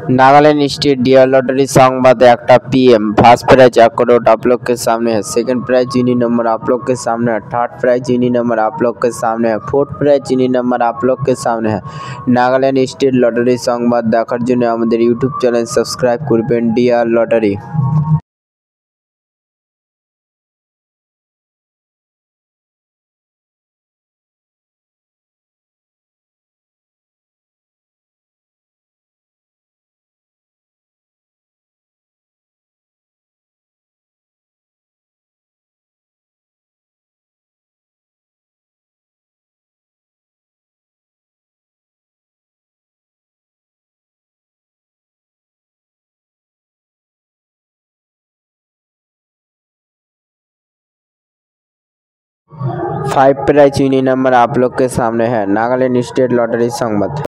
Nagaland state dear lottery संवाद एक PM. First prize 1 crore आप लोग के सामने है। सेकंड प्राइज जिनी नंबर आप लोग के सामने है। थर्ड प्राइज जिनी नंबर आप लोग के सामने है। फोर्थ प्राइज जिनी नंबर आप लोग के सामने है। नागालैंड स्टेट लॉटरी संवाद देखार जन्य आमादेर यूट्यूब चैनल सबस्क्राइब करबेन dear lottery. Five prize winning number आप लोग के सामने है। नागालैंड स्टेट लॉटरी संवाद।